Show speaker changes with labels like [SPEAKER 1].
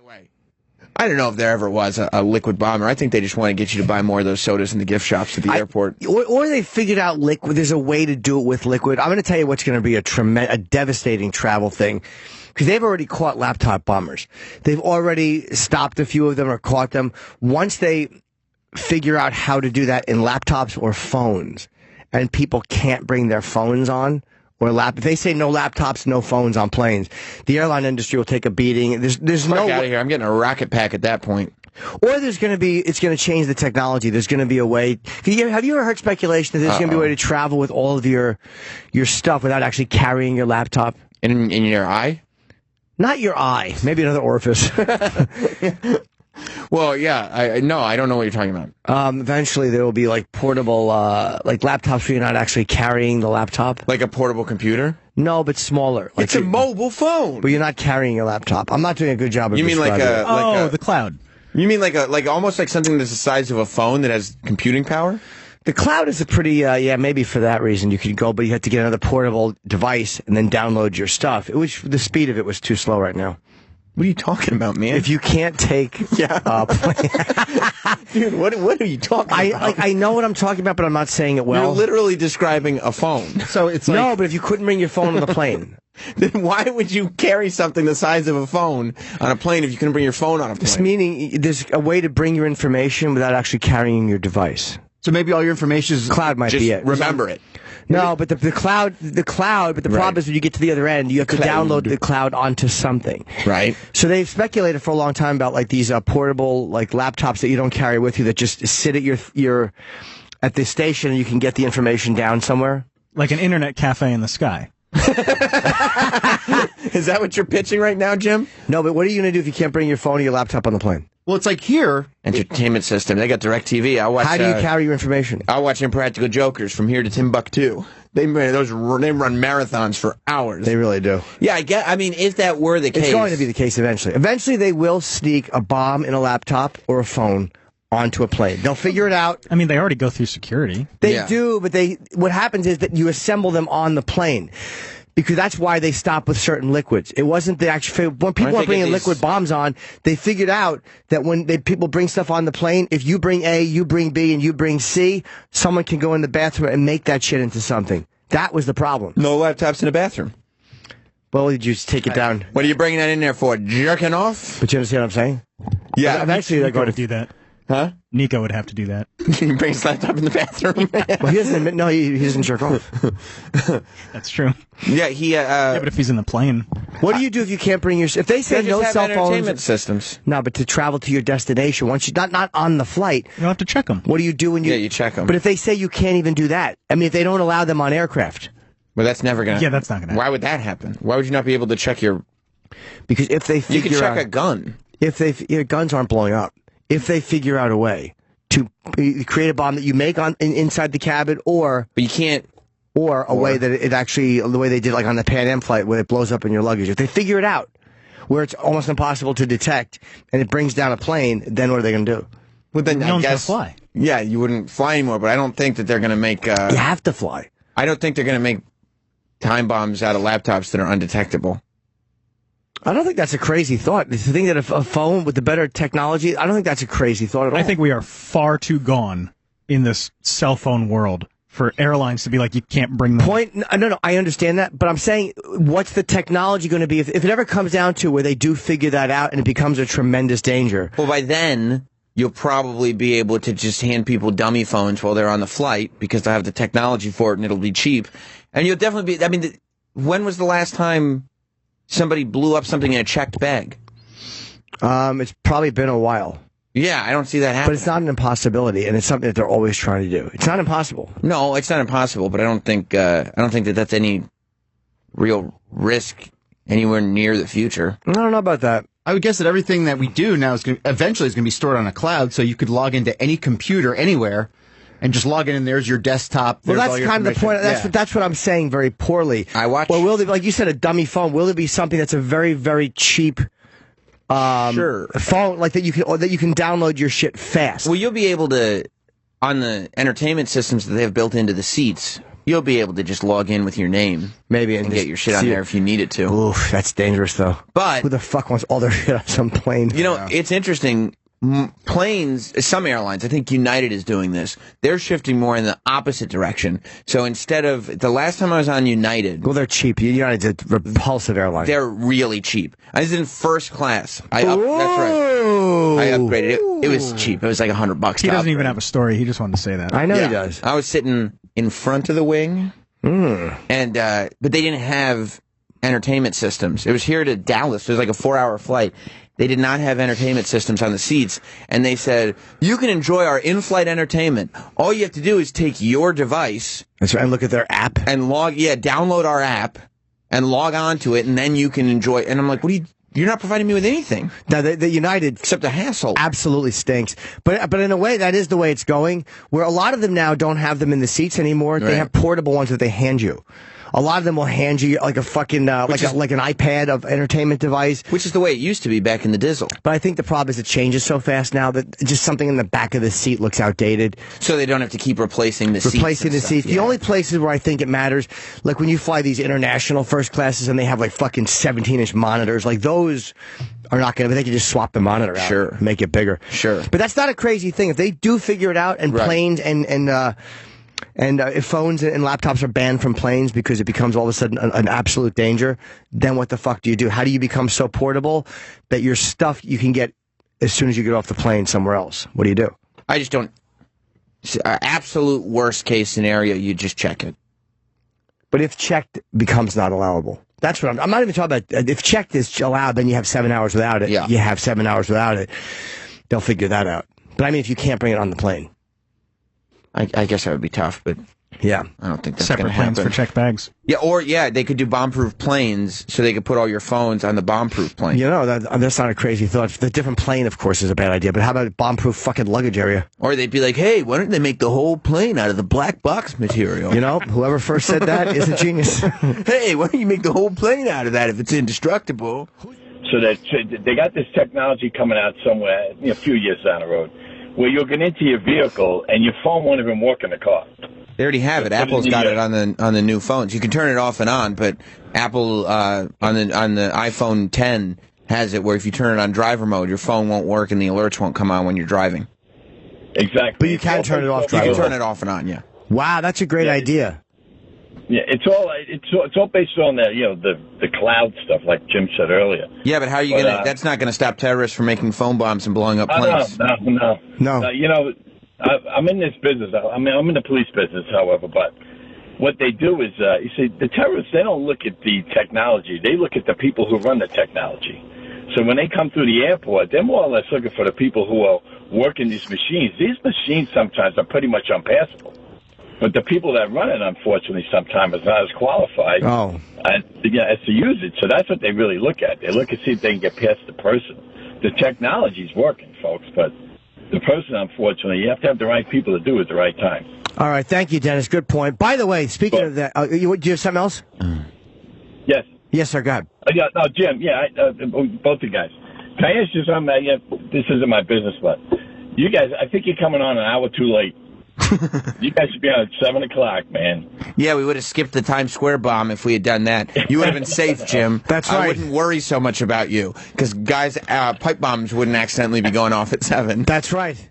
[SPEAKER 1] way, I don't know if there ever was a liquid bomber. I think they just want to get you to buy more of those sodas in the gift shops at the airport.
[SPEAKER 2] Or they figured out liquid. There's a way to do it with liquid. I'm going to tell you what's going to be a devastating travel thing. Because they've already caught laptop bombers. They've already stopped a few of them or caught them. Once they figure out how to do that in laptops or phones, and people can't bring their phones on, if they say no laptops, no phones on planes, the airline industry will take a beating. There's no
[SPEAKER 1] out of here. I'm getting a rocket pack at that point.
[SPEAKER 2] Or it's going to change the technology. There's going to be a way. Have you ever heard speculation that there's going to be a way to travel with all of your stuff without actually carrying your laptop?
[SPEAKER 1] In your eye?
[SPEAKER 2] Not your eye. Maybe another orifice.
[SPEAKER 1] Well, yeah. I don't know what you're talking about.
[SPEAKER 2] Eventually, there will be like portable, like laptops where you're not actually carrying the laptop.
[SPEAKER 1] Like a portable computer?
[SPEAKER 2] No, but smaller.
[SPEAKER 1] It's a mobile phone.
[SPEAKER 2] But you're not carrying your laptop. I'm not doing a good job of
[SPEAKER 1] You mean
[SPEAKER 2] describing it.
[SPEAKER 3] The cloud.
[SPEAKER 1] You mean like almost like something that's the size of a phone that has computing power?
[SPEAKER 2] The cloud is a pretty, maybe for that reason you could go, but you have to get another portable device and then download your stuff. The speed of it was too slow right now.
[SPEAKER 1] What are you talking about, man?
[SPEAKER 2] If you can't take,
[SPEAKER 1] dude, what are you talking about?
[SPEAKER 2] I know what I'm talking about, but I'm not saying it well.
[SPEAKER 1] You're literally describing a phone.
[SPEAKER 3] So it's like,
[SPEAKER 2] no, but if you couldn't bring your phone on the plane,
[SPEAKER 1] then why would you carry something the size of a phone on a plane if you couldn't bring your phone on a plane?
[SPEAKER 2] This meaning there's a way to bring your information without actually carrying your device.
[SPEAKER 3] So maybe all your information is
[SPEAKER 2] cloud might
[SPEAKER 1] just
[SPEAKER 2] be it.
[SPEAKER 1] Remember it.
[SPEAKER 2] No, but the cloud, but the problem is when you get to the other end, you have to download the cloud onto something.
[SPEAKER 1] Right.
[SPEAKER 2] So they've speculated for a long time about like these portable like laptops that you don't carry with you that just sit at your at the station and you can get the information down somewhere.
[SPEAKER 3] Like an internet cafe in the sky.
[SPEAKER 1] Is that what you're pitching right now, Jim?
[SPEAKER 2] No, but what are you going to do if you can't bring your phone or your laptop on the plane?
[SPEAKER 3] Well, it's like here.
[SPEAKER 1] Entertainment system. They got DirecTV.
[SPEAKER 2] How do you carry your information?
[SPEAKER 1] I'll watch Impractical Jokers from here to Timbuktu. They run marathons for hours.
[SPEAKER 2] They really do.
[SPEAKER 1] Yeah, I mean, if that were the case...
[SPEAKER 2] It's going to be the case eventually. Eventually, they will sneak a bomb in a laptop or a phone onto a plane. They'll figure it out.
[SPEAKER 3] I mean, they already go through security.
[SPEAKER 2] They do, but what happens is that you assemble them on the plane. Because that's why they stop with certain liquids. It wasn't the actual... When people are bringing liquid bombs on, they figured out that when people bring stuff on the plane, if you bring A, you bring B, and you bring C, someone can go in the bathroom and make that shit into something. That was the problem.
[SPEAKER 1] No laptops in the bathroom.
[SPEAKER 2] Well, you just take it down.
[SPEAKER 1] What are you bringing that in there for? Jerking off?
[SPEAKER 2] But you understand what I'm saying?
[SPEAKER 1] Yeah.
[SPEAKER 2] Eventually, they're going to
[SPEAKER 3] do that.
[SPEAKER 1] Huh?
[SPEAKER 3] Nico would have to do that.
[SPEAKER 1] He brings his laptop in the bathroom.
[SPEAKER 2] Well, he doesn't admit. No, he doesn't jerk off.
[SPEAKER 3] That's true.
[SPEAKER 1] Yeah,
[SPEAKER 3] but if he's in the plane,
[SPEAKER 2] what do you do if you can't bring your? If they say no cell
[SPEAKER 1] entertainment systems.
[SPEAKER 2] No, but to travel to your destination, once you not on the flight,
[SPEAKER 3] you don't have to check them.
[SPEAKER 2] What do you do when you?
[SPEAKER 1] Yeah, you check them.
[SPEAKER 2] But if they say you can't even do that, I mean, if they don't allow them on aircraft,
[SPEAKER 1] well, that's never gonna.
[SPEAKER 3] Yeah, that's not gonna.
[SPEAKER 1] Why would that happen? Why would you not be able to check your?
[SPEAKER 2] Because if they figure
[SPEAKER 1] you can check a gun.
[SPEAKER 2] If guns aren't blowing up, if they figure out a way to create a bomb that you make inside the cabin, but
[SPEAKER 1] you can't,
[SPEAKER 2] or a way that it actually, the way they did like on the Pan Am flight where it blows up in your luggage. If they figure it out, where it's almost impossible to detect, and it brings down a plane, then what are they going to do?
[SPEAKER 1] Well, then
[SPEAKER 3] no
[SPEAKER 1] I guess
[SPEAKER 3] fly.
[SPEAKER 1] Yeah, you wouldn't fly anymore. But I don't think that they're going to make.
[SPEAKER 2] You have to fly.
[SPEAKER 1] I don't think they're going to make time bombs out of laptops that are undetectable.
[SPEAKER 2] I don't think that's a crazy thought. To think that a phone with the better technology, I don't think that's a crazy thought at all.
[SPEAKER 3] I think we are far too gone in this cell phone world for airlines to be like, you can't bring them.
[SPEAKER 2] No, I understand that, but I'm saying, what's the technology going to be if it ever comes down to where they do figure that out and it becomes a tremendous danger?
[SPEAKER 1] Well, by then, you'll probably be able to just hand people dummy phones while they're on the flight because they'll have the technology for it and it'll be cheap. And you'll definitely be, I mean, when was the last time somebody blew up something in a checked bag?
[SPEAKER 2] It's probably been a while.
[SPEAKER 1] Yeah, I don't see that happening.
[SPEAKER 2] But it's not an impossibility, and it's something that they're always trying to do. It's not impossible.
[SPEAKER 1] No, it's not impossible, but I don't think that that's any real risk anywhere near the future.
[SPEAKER 2] I don't know about that.
[SPEAKER 3] I would guess that everything that we do now is eventually is going to be stored on a cloud, so you could log into any computer anywhere and just log in, and there's your desktop.
[SPEAKER 2] Well, that's kind of the point. That's what I'm saying very poorly. Well, will there, like you said, a dummy phone? Will there be something that's a very, very cheap phone, like that you can download your shit fast?
[SPEAKER 1] Well, you'll be able to, on the entertainment systems that they have built into the seats, You'll be able to just log in with your name,
[SPEAKER 2] maybe,
[SPEAKER 1] and get your shit on there if you needed to.
[SPEAKER 2] Oof, that's dangerous though.
[SPEAKER 1] But
[SPEAKER 2] who the fuck wants all their shit on some plane?
[SPEAKER 1] You know, it's interesting. Planes, some airlines, I think United is doing this. They're shifting more in the opposite direction. So instead of the last time I was on United,
[SPEAKER 2] well, they're cheap. United's a repulsive airline.
[SPEAKER 1] They're really cheap. I was in first class. That's right. I upgraded it. It was cheap. It was like $100.
[SPEAKER 4] He doesn't even have a story. He just wanted to say that.
[SPEAKER 2] I know he does.
[SPEAKER 1] I was sitting in front of the wing, and but they didn't have entertainment systems. It was here to Dallas. It was like a 4-hour flight. They did not have entertainment systems on the seats, and they said, you can enjoy our in-flight entertainment. All you have to do is take your device.
[SPEAKER 2] That's right, and look at their app.
[SPEAKER 1] And download our app and log on to it, and then you can enjoy. And I'm like, you're not providing me with anything.
[SPEAKER 2] Now, the United...
[SPEAKER 1] Except a hassle.
[SPEAKER 2] Absolutely stinks. But in a way, that is the way it's going, where a lot of them now don't have them in the seats anymore. Right. They have portable ones that they hand you. A lot of them will hand you like a fucking like an iPad of entertainment device,
[SPEAKER 1] which is the way it used to be back in the Dizzle.
[SPEAKER 2] But I think the problem is it changes so fast now that just something in the back of the seat looks outdated.
[SPEAKER 1] So they don't have to keep replacing the seats.
[SPEAKER 2] Yeah. The only places where I think it matters, like when you fly these international first classes and they have like fucking 17-inch monitors, like those are not going to. They can just swap the monitor out, and make it bigger.
[SPEAKER 1] Sure,
[SPEAKER 2] but that's not a crazy thing if they do figure it out. And planes and if phones and laptops are banned from planes because it becomes all of a sudden an absolute danger, then what the fuck do you do? How do you become so portable that your stuff you can get as soon as you get off the plane somewhere else? What do you do?
[SPEAKER 1] I just don't. Absolute worst case scenario, you just check it.
[SPEAKER 2] But if checked becomes not allowable. That's what I'm not even talking about. If checked is allowed, then you have 7 hours without it.
[SPEAKER 1] Yeah.
[SPEAKER 2] You have 7 hours without it. They'll figure that out. But I mean, if you can't bring it on the plane.
[SPEAKER 1] I guess that would be tough, but
[SPEAKER 2] yeah,
[SPEAKER 1] I don't think that's going to happen.
[SPEAKER 4] Separate planes for check bags.
[SPEAKER 1] Yeah, they could do bomb-proof planes, so they could put all your phones on the bomb-proof plane.
[SPEAKER 2] You know, that's not a crazy thought. The different plane, of course, is a bad idea, but how about a bomb-proof fucking luggage area?
[SPEAKER 1] Or they'd be like, hey, why don't they make the whole plane out of the black box material?
[SPEAKER 2] You know, whoever first said that is a genius.
[SPEAKER 1] Hey, why don't you make the whole plane out of that if it's indestructible?
[SPEAKER 5] So that they got this technology coming out somewhere a few years down the road, where you'll get into your vehicle and your phone won't even work in the car.
[SPEAKER 1] They already have it. Apple's got it on the new phones. You can turn it off and on, but Apple on the iPhone 10 has it where if you turn it on driver mode, your phone won't work and the alerts won't come on when you're driving.
[SPEAKER 5] Exactly.
[SPEAKER 2] But you can turn it off.
[SPEAKER 1] You can turn it off and on. Yeah.
[SPEAKER 2] Wow, that's a great idea.
[SPEAKER 5] Yeah, it's all based on the cloud stuff, like Jim said earlier.
[SPEAKER 1] Yeah, but how are you gonna? That's not gonna stop terrorists from making phone bombs and blowing up planes.
[SPEAKER 5] No. I'm in this business. I'm in the police business, however. But what they do is, you see, the terrorists, they don't look at the technology. They look at the people who run the technology. So when they come through the airport, they're more or less looking for the people who are working these machines. These machines sometimes are pretty much unpassable. But the people that run it, unfortunately, sometimes are not as qualified as to use it. So that's what they really look at. They look and see if they can get past the person. The technology's working, folks, but the person, unfortunately, you have to have the right people to do it at the right time.
[SPEAKER 2] All right, thank you, Dennis. Good point. By the way, speaking of that, do you have something else?
[SPEAKER 5] Yes.
[SPEAKER 2] Yes, sir, go ahead.
[SPEAKER 5] Jim, both you guys. Can I ask you something? This isn't my business, but you guys, I think you're coming on an hour too late. You guys should be on at 7 o'clock, man.
[SPEAKER 1] Yeah, we would have skipped the Times Square bomb if we had done that. You would have been safe, Jim.
[SPEAKER 2] That's right.
[SPEAKER 1] I wouldn't worry so much about you because guys, pipe bombs wouldn't accidentally be going off at 7.
[SPEAKER 2] That's right.